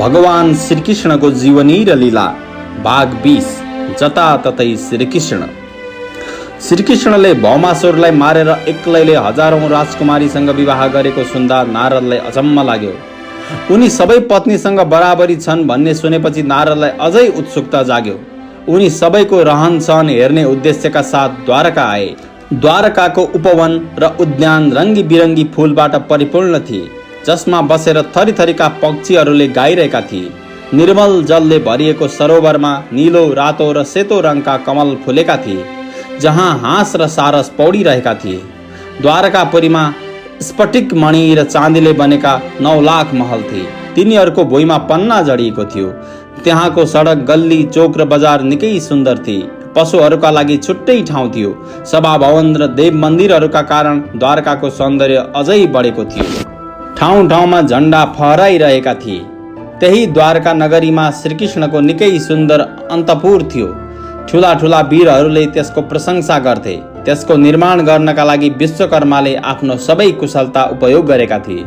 भगवान श्रीकृष्णको जीवनी र लीला भाग 20 जताततै श्रीकृष्ण। श्रीकृष्णले भौमासुरलाई मारेर एक्लैले हजारौं राजकुमारीसँग विवाह गरेको सुन्दा नारदलाई अचम्म लाग्यो। उनी सबै पत्नीसँग बराबरी छन् भन्ने सुनेपछि नारदलाई अझै उत्सुकता जाग्यो। उनी सबैको रहन सहन हेर्ने उद्देश्यका साथ द्वारका आए। द्वारकाको उपवन र उद्यान रङ्गी बिरङ्गी फूलबाट परिपूर्ण थिए, जसमा बसेर थरीथरीका पक्षीहरूले गाइरहेका थिए। निर्मल जलले भरिएको सरोवरमा नीलो, रातो र सेतो रङका कमल फुलेका थिए, जहाँ हाँस र सारस पौडिरहेका थिए। द्वारकापुरीमा स्फटिक मणि र चाँदीले बनेका 9 लाख महल थिए। तिनीहरूको भुइँमा पन्ना जडिएको थियो। त्यहाँको सडक, गल्ली, चोक र बजार निकै सुन्दर थिए। पशुहरूका लागि छुट्टै ठाउँ थियो। सभा भवन र देव मन्दिरहरूका कारण द्वारकाको सौन्दर्य अझै बढेको थियो। ठाउँ ठाउँमा झण्डा फहराइरहेका थिए। त्यही द्वारका नगरीमा श्रीकृष्णको निकै सुन्दर अन्तपुर थियो। ठुला ठुला वीरहरूले त्यसको प्रशंसा गर्थे। त्यसको निर्माण गर्नका लागि विश्वकर्माले आफ्नो सबै कुशलता उपयोग गरेका थिए।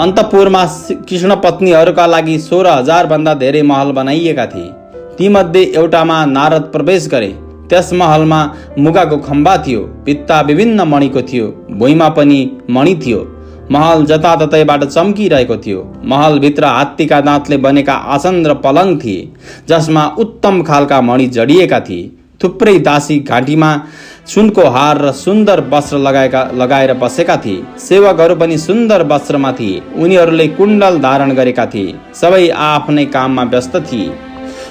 अन्तपुरमा कृष्ण पत्नीहरूका लागि 16,000 भन्दा धेरै महल बनाइएका थिए। तीमध्ये एउटामा नारद प्रवेश गरे। त्यस महलमा मुगाको खम्बा थियो। भित्ता विभिन्न मणिको थियो। भुइँमा पनि मणि थियो। महल जताततैबाट चम्किरहेको थियो। महलभित्र हात्तीका दाँतले बनेका आसन र पलङ थिए, जसमा उत्तम खालका मणि जडिएका थिए। थुप्रै दासी घाँटीमा सुनको हार र सुन्दर वस्त्र लगाएर बसेका थिए। सेवकहरू पनि सुन्दर वस्त्रमा थिए। उनीहरूले कुण्डल धारण गरेका थिए। सबै आफ्नै काममा व्यस्त थिए।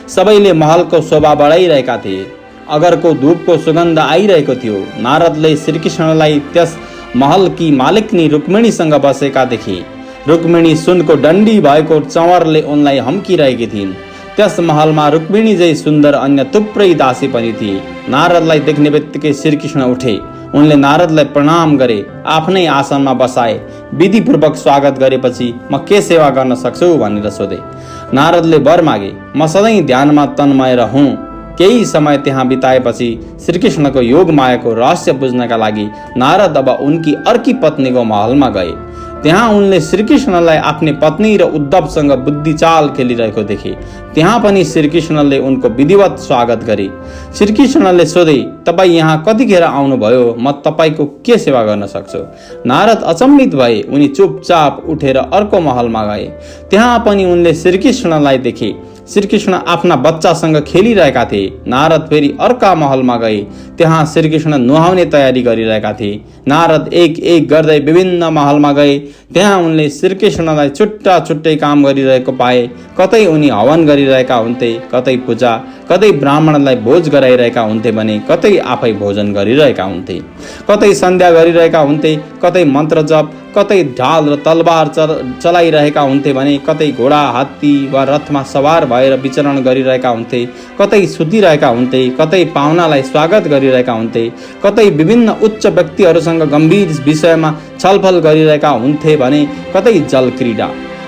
सबैले महलको शोभा बढाइरहेका थिए। अगरको धूपको सुगन्ध आइरहेको थियो। नारदले श्रीकृष्णलाई त्यस महलकी मालिकनी रुक्मिणीसँग बसेका देखे। रुक्मिणी सुनको डन्डी भएको चँवरले उनलाई हम्किरहेकी थिइन्। त्यस महलमा रुक्मिणी जै सुन्दर अन्य थुप्रै दासी पनि थिए। नारदलाई देख्ने बित्तिकै श्रीकृष्ण उठे। उनले नारदलाई प्रणाम गरे, आफ्नै आसनमा बसाए। विधिपूर्वक स्वागत गरेपछि म के सेवा गर्न सक्छु भनेर सोधे। नारदले वर मागे, म सधैँ ध्यानमा तन्मय रहूँ। केही समय त्यहाँ बिताएपछि श्रीकृष्णको योग मायाको रहस्य बुझ्नका लागि नारद अब उनकी अर्की पत्नीको महलमा गए। त्यहाँ उनले श्रीकृष्णलाई आफ्नी पत्नी र उद्धवसँग बुद्धिचाल खेलिरहेको देखे। त्यहाँ पनि श्रीकृष्णले उनको विधिवत स्वागत गरे। श्रीकृष्णले सोधे, तपाईँ यहाँ कतिखेर आउनुभयो? म तपाईँको के सेवा गर्न सक्छु? नारद अचम्मित भए। उनी चुपचाप उठेर अर्को महलमा गए। त्यहाँ पनि उनले श्रीकृष्णलाई देखे। श्रीकृष्ण आफ्ना बच्चासँग खेलिरहेका थिए। नारद फेरि अर्का महलमा गए। त्यहाँ श्रीकृष्ण नुहाउने तयारी गरिरहेका थिए। नारद एक एक गर्दै विभिन्न महलमा गए। त्यहाँ उनले श्रीकृष्णलाई छुट्टा छुट्टै काम गरिरहेको पाए। कतै उनी हवन गरिरहेका हुन्थे, कतै पूजा, कतै ब्राह्मणलाई भोज गराइरहेका हुन्थे भने कतै आफै भोजन गरिरहेका हुन्थे। कतै सन्ध्या गरिरहेका हुन्थे, कतै मन्त्र जप, कतै ढाल र तलवार चलाइरहेका हुन्थे भने कतै घोडा, हात्ती वा रथमा सवार भएर विचरण गरिरहेका हुन्थे। कतै सुतिरहेका हुन्थे, कतै पाहुनालाई स्वागत गरिरहेका हुन्थे, कतै विभिन्न उच्च व्यक्तिहरूसँग गम्भीर विषयमा छलफल गरिरहेका हुन्थे भने कतै जल क्रीडा,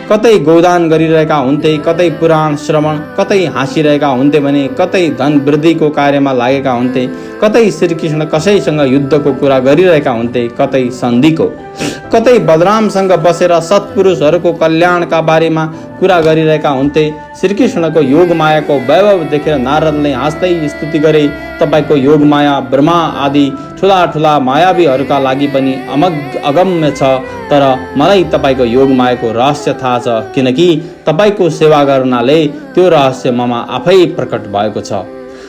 कतै गोदान गरिरहेका हुन्थे, कतै पुराण श्रवण, कतै हाँसिरहेका हुन्थे भने कतै धन वृद्धिको कार्यमा लागेका हुन्थे, कतै श्रीकृष्ण कसैसँग युद्धको कुरा गरिरहेका हुन्थे, कतै सन्धिको, कतै बलरामसँग बसेर सत्पुरुषहरूको कल्याणका बारेमा कुरा गरिरहेका हुन्थे। श्रीकृष्णको योग मायाको वैभव देखेर नारदले हाँस्दै स्तुति गरे, तपाईँको योग माया ब्रह्मा आदि ठुला ठुला मायावीहरूका लागि पनि अगम्य छ, तर मलाई तपाईँको योग मायाको रहस्य थाहा छ, किनकि तपाईँको सेवा गर्नाले त्यो रहस्य ममा आफै प्रकट भएको छ।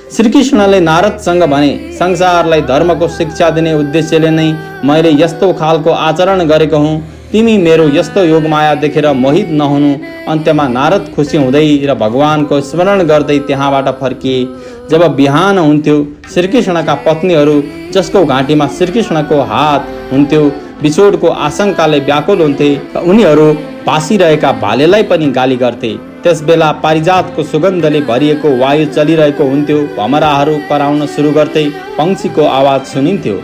श्रीकृष्णले नारदसँग भने, संसारलाई धर्मको शिक्षा दिने उद्देश्यले नै मैले यस्तो खालको आचरण गरेको हुँ। तिमी मेरो यस्तो योगमाया देखेर मोहित नहुनु। अन्त्यमा नारद खुसी हुँदै र भगवानको स्मरण गर्दै त्यहाँबाट फर्किए। जब बिहान हुन्थ्यो, श्रीकृष्णका पत्नीहरू, जसको घाँटीमा श्रीकृष्णको हात हुन्थ्यो, बिछोडको आशंकाले व्याकुल हुन्थे। उनीहरू भासिरहेका भालेलाई पनि गाली गर्थे। त्यसबेला पारिजातको सुगन्धले भरिएको वायु चलिरहेको हुन्थ्यो। भमराहरू कराउन सुरु गर्थे। पंक्षीको आवाज सुनिन्थ्यो।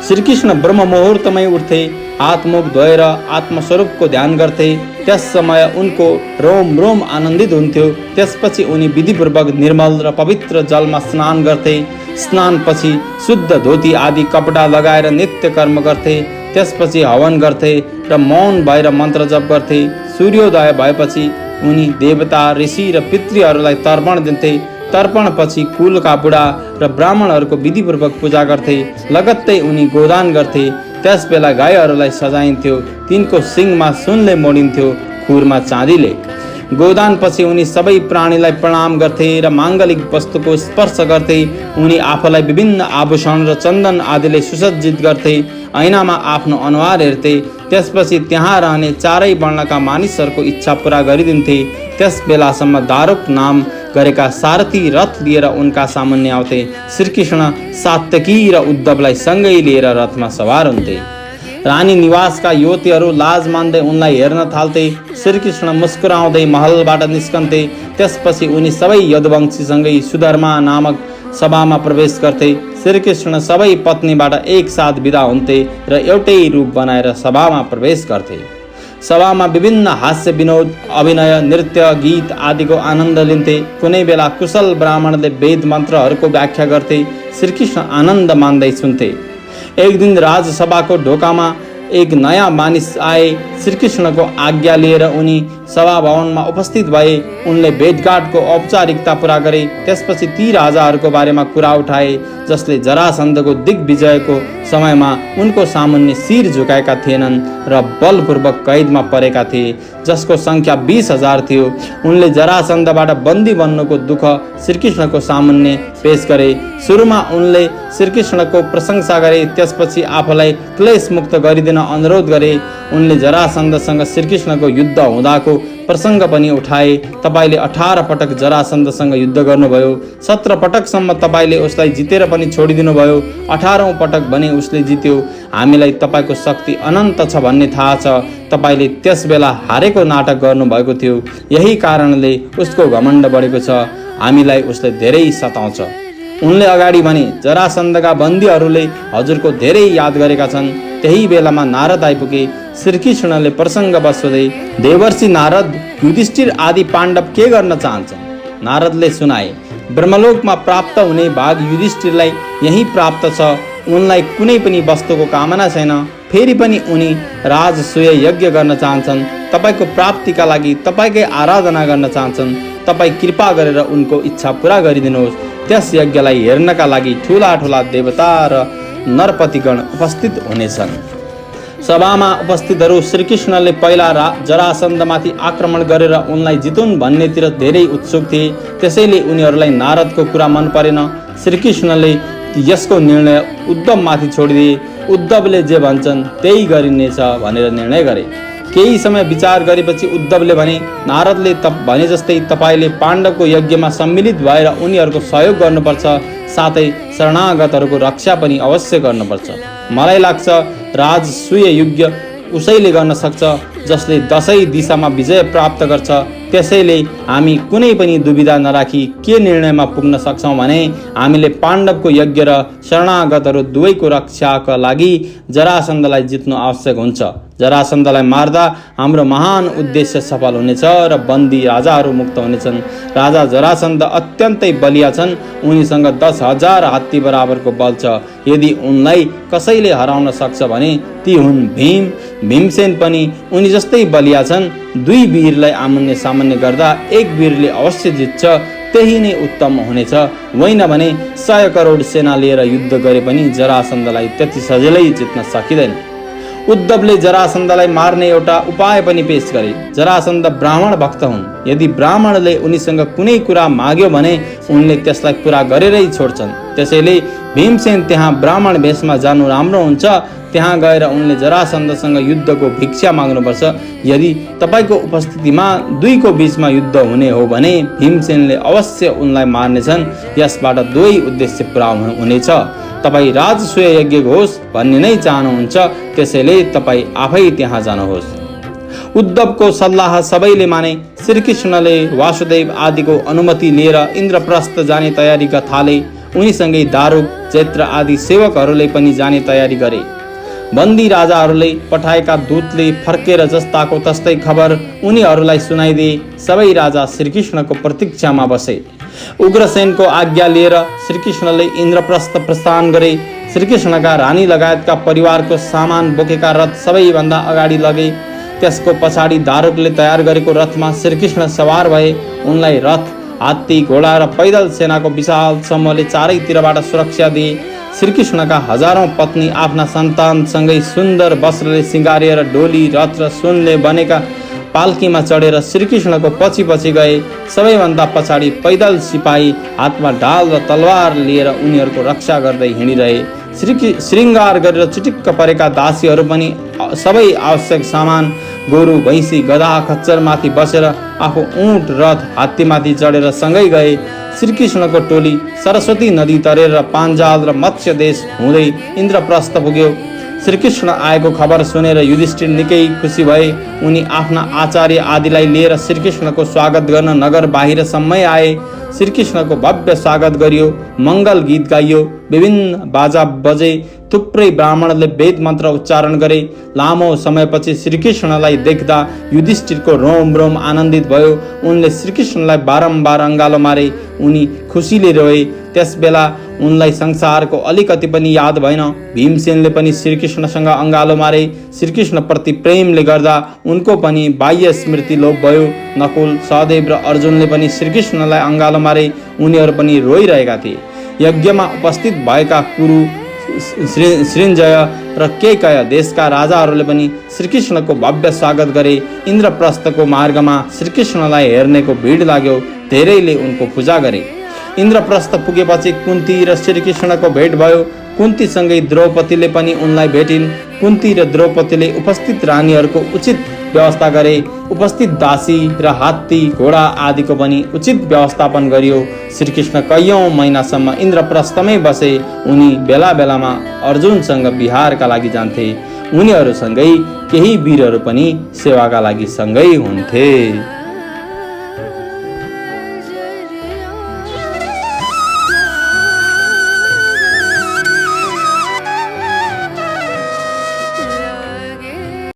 श्रीकृष्ण ब्रह्म मुहुर्तमै उठ्थे। हात मुख धोएर आत्मस्वरूपको ध्यान गर्थे। त्यस समय उनको रोम रोम आनन्दित हुन्थ्यो। त्यसपछि उनी विधिपूर्वक निर्मल र पवित्र जलमा स्नान गर्थे। स्नानपछि शुद्ध धोती आदि कपडा लगाएर नित्य कर्म गर्थे। त्यसपछि हवन गर्थे र मौन भएर मन्त्र जप गर्थे। सूर्योदय भएपछि उनी देवता, ऋषि र पितृहरूलाई तर्पण दिन्थे। तर्पणपछि कुलका बुढा र ब्राह्मणहरूको विधिपूर्वक पूजा गर्थे। लगत्तै उनी गोदान गर्थे। त्यसबेला गाईहरूलाई सजाइन्थ्यो। तिनको सिङमा सुनले मोडिन्थ्यो, खुरमा चाँदीले। गोदानपछि उनी सबै प्राणीलाई प्रणाम गर्थे र माङ्गलिक वस्तुको स्पर्श गर्थे। उनी आफूलाई विभिन्न आभूषण र चन्दन आदिले सुसज्जित गर्थे। ऐनामा आफ्नो अनुहार हेर्थे। त्यसपछि त्यहाँ रहने चारै वर्णका मानिसहरूको इच्छा पुरा गरिदिन्थे। त्यस बेलासम्म दारुक नाम गरेका सारथी रथ लिएर उनका सामुन्ने आउँथे। श्रीकृष्ण सात्यकी र उद्धवलाई सँगै लिएर रथमा सवार हुन्थे। रानी निवासका युवतीहरू लाज मान्दै उनलाई हेर्न थाल्थे। श्रीकृष्ण मुस्कुराउँदै महलबाट निस्कन्थे। त्यसपछि उनी सबै यदुवंशीसँगै सुधर्मा नामक सभामा प्रवेश गर्थे। श्रीकृष्ण सबै पत्नीबाट एकसाथ विदा हुन्थे र एउटै रूप बनाएर सभामा प्रवेश गर्थे। सभामा विभिन्न हास्य विनोद, अभिनय, नृत्य, गीत आदिको आनन्द लिन्थे। कुनै बेला कुशल ब्राह्मणले वेद मन्त्रहरूको व्याख्या गर्थे। श्रीकृष्ण आनन्द मान्दै सुन्थे। एक दिन राजसभाको ढोकामा एक नयाँ मानिस आए। श्रीकृष्णको आज्ञा लिएर उनी सभा भवनमा उपस्थित भए। उनले भेटघाटको औपचारिकता पुरा गरे। त्यसपछि ती राजाहरूको बारेमा कुरा उठाए जसले जरासन्धको दिग्विजयको समयमा उनको सामुन्ने शिर झुकाएका थिएनन् र बलपूर्वक कैदमा परेका थिए, जसको सङ्ख्या 20,000 थियो। उनले जरासन्धबाट बन्दी बन्नुको दुःख श्रीकृष्णको सामुन्ने पेश गरे। सुरुमा उनले श्रीकृष्णको प्रशंसा गरे, त्यसपछि आफूलाई क्लेशमुक्त गरिदिन अनुरोध गरे। उनले जरासन्धसँग श्रीकृष्णको युद्ध हुँदाको प्रसङ्ग पनि उठाए। तपाईले 18 पटक जरासन्धसँग युद्ध गर्नुभयो। 17 पटकसम्म तपाईले उसलाई जितेर पनि छोडिदिनु भयो। 18औं पटक भने उसले जित्यो। हामीलाई तपाईको शक्ति अनन्त छ भन्ने थाहा छ। तपाईले त्यस बेला हारेको नाटक गर्नुभएको थियो। यही कारणले उसको घमण्ड बढेको छ। हामीलाई उसले धेरै सताउँछ। उनले अगाडि भने, जरासन्धका बन्दीहरूले हजुरको धेरै याद गरेका छन्। त्यही बेलामा नारद आइपुगे। श्रीकृष्णले प्रसङ्ग बसोधे, देवर्षि नारद, युधिष्ठिर आदि पाण्डव के गर्न चाहन्छन्? नारदले सुनाए, ब्रह्मलोकमा प्राप्त हुने भाग युधिष्ठिरलाई यही प्राप्त छ। उनलाई कुनै पनि वस्तुको कामना छैन। फेरि पनि उनी राजसूय यज्ञ गर्न चाहन्छन्। तपाईको प्राप्तिका लागि तपाईकै आराधना गर्न चाहन्छन्। तपाई कृपा गरेर उनको इच्छा पुरा गरिदिनुहोस्। त्यस यज्ञलाई हेर्नका लागि ठुला ठुला देवता र नरपतिगण उपस्थित हुनेछन्। सभामा उपस्थितहरू श्रीकृष्णले पहिला जरासन्धमाथि आक्रमण गरेर उनलाई जितुन् भन्नेतिर धेरै उत्सुक थिए। त्यसैले उनीहरूलाई नारदको कुरा मन परेन। श्रीकृष्णले यसको निर्णय उद्धवमाथि छोडिदिए। उद्धवले जे भन्छन् त्यही गरिनेछ भनेर निर्णय गरे। केही समय विचार गरेपछि उद्धवले भने, नारदले भने जस्तै तपाईले पाण्डवको यज्ञमा सम्मिलित भएर उनीहरूको सहयोग गर्नुपर्छ। साथै शरणागतहरूको रक्षा पनि अवश्य गर्नुपर्छ। मलाई लाग्छ राजसूय यज्ञ उसैले गर्न सक्छ जसले 10 दिशामा विजय प्राप्त गर्छ। त्यसैले हामी कुनै पनि दुविधा नराखी के निर्णयमा पुग्न सक्छौँ भने हामीले पाण्डवको यज्ञ र शरणागतहरू दुवैको रक्षाका लागि जरासन्धलाई जित्नु आवश्यक हुन्छ। जरासन्धलाई मार्दा हाम्रो महान उद्देश्य सफल हुनेछ र बन्दी राजाहरू मुक्त हुनेछन्। राजा जरासन्ध अत्यन्तै बलिया छन्। उनीसँग 10,000 हात्ती बराबरको बल छ। यदि उनलाई कसैले हराउन सक्छ भने ती हुन् भीम, भीमसेन पनि उनी जस्तै बलिया छन्। 2 वीरलाई आमन्ने सामान्य गर्दा 1 वीरले अवश्य जित्छ। त्यही नै उत्तम हुनेछ। होइन भने 100 करोड सेना लिएर युद्ध गरे पनि जरासन्धलाई त्यति सजिलै जित्न सकिँदैन। उद्धवले जरासन्धलाई मार्ने एउटा उपाय पनि पेश गरे। जरासन्ध ब्राह्मण भक्त हुन्। यदि ब्राह्मणले उनीसँग कुनै कुरा माग्यो भने उनले त्यसलाई पुरा गरेरै छोड्छन्। त्यसैले भीमसेन त्यहाँ ब्राह्मण भेषमा जानु राम्रो हुन्छ। त्यहाँ गएर उनले जरासन्धसँग युद्धको भिक्षा माग्नुपर्छ। यदि तपाईको उपस्थितिमा 2 को बीचमा युद्ध हुने हो भने भीमसेनले अवश्य उनलाई मार्नेछन्। यसबाट 2 उद्देश्य पुरा हुनेछ। तपाई राजसूय यज्ञ होस् भन्ने नै चाहनुहुन्छ। त्यसैले तपाई आफै त्यहाँ जानुहोस्। उद्धवको सल्लाह सबैले माने। श्रीकृष्णले वासुदेव आदिको अनुमति लिएर इन्द्रप्रस्थ जाने तयारी थाले। उनीसँगै दारुक, चैत्र आदि सेवकहरूले पनि जाने तयारी गरे। बन्दी राजाहरूले पठाएका दूतले फर्केर जस्ताको तस्तै खबर उनीहरूलाई सुनाइदिए। सबै राजा श्रीकृष्णको प्रतीक्षामा बसे। उग्रसेनको आज्ञा लिएर श्रीकृष्णले इन्द्रप्रस्थ प्रस्थान गरे। श्रीकृष्णका रानी लगायतका परिवारको सामान बोकेका रथ सबैभन्दा अगाडि लगे। त्यसको पछाडि दारुकले तयार गरेको रथमा श्रीकृष्ण सवार भए। उनलाई रथ, हात्ती, घोडा र पैदल सेनाको विशाल समूहले चारैतिरबाट सुरक्षा दिए। श्रीकृष्णका हजारौं पत्नी आफ्ना सन्तानसँगै सुन्दर वस्त्रले सिँगारिएर डोली, रथ र सुनले बनेका पाल्कीमा चढेर श्रीकृष्णको पछि पछि गए। सबैभन्दा पछाडि पैदल सिपाही हातमा ढाल र तलवार लिएर उनीहरूको रक्षा गर्दै हिँडिरहे। श्रृङ्गार गरेर चिटिक्क परेका दासीहरू पनि सबै आवश्यक सामान, गोरु, भैँसी, गधा, खच्चरमाथि बसेर आफू ऊँट, रथ, हात्तीमाथि चढेर सँगै गए। श्रीकृष्णको टोली सरस्वती नदी तरेर पाञ्जाल र मत्स्य देश हुँदै इन्द्रप्रस्थ पुग्यो। श्रीकृष्ण आएको खबर सुनेर युधिष्ठिर निकै खुसी भए। उनी आफ्ना आचार्य आदिलाई लिएर श्रीकृष्णको स्वागत गर्न नगर बाहिरसम्मै आए। श्रीकृष्णको भव्य स्वागत गरियो, मङ्गल गीत गाइयो, विभिन्न बाजा बजे, थुप्रै ब्राह्मणले वेद मन्त्र उच्चारण गरे। लामो समयपछि श्रीकृष्णलाई देख्दा युधिष्ठिरको रोम रोम आनन्दित भयो। उनले श्रीकृष्णलाई बारम्बार अङ्गालो मारे। उनी खुसीले रोए। त्यसबेला उनलाई संसारको अलिकति पनि याद भएन। भीमसेनले पनि श्रीकृष्णसँग अङ्गालो मारे। श्रीकृष्णप्रति प्रेमले गर्दा उनको पनि बाह्य स्मृति लोप भयो। नकुल, सहदेव र अर्जुनले पनि श्रीकृष्णलाई अङ्गालो मारे। उनीहरू पनि रोइरहेका थिए। यज्ञमा उपस्थित भएका कुरु, सृञ्जय र केकय देशका राजाहरूले पनि श्रीकृष्णको भव्य स्वागत गरे। इन्द्रप्रस्थको मार्गमा श्रीकृष्णलाई हेर्नेको भिड लाग्यो। धेरैले उनको पूजा गरे। इन्द्रप्रस्थ पुगेपछि कुन्ती र श्रीकृष्णको भेट भयो। कुन्तीसँगै द्रौपदीले पनि उनलाई भेटिन्। कुन्ती र द्रौपदीले उपस्थित रानीहरूको उचित व्यवस्था गरे। उपस्थित दासी र हात्ती, घोडा आदिको पनि उचित व्यवस्थापन गरियो। श्रीकृष्ण कैयौं महिनासम्म इन्द्रप्रस्थमै बसे। उनी बेला बेलामा अर्जुनसँग बिहारका लागि जान्थे। उनीहरूसँगै केही वीरहरू पनि सेवाका लागि सँगै हुन्थे।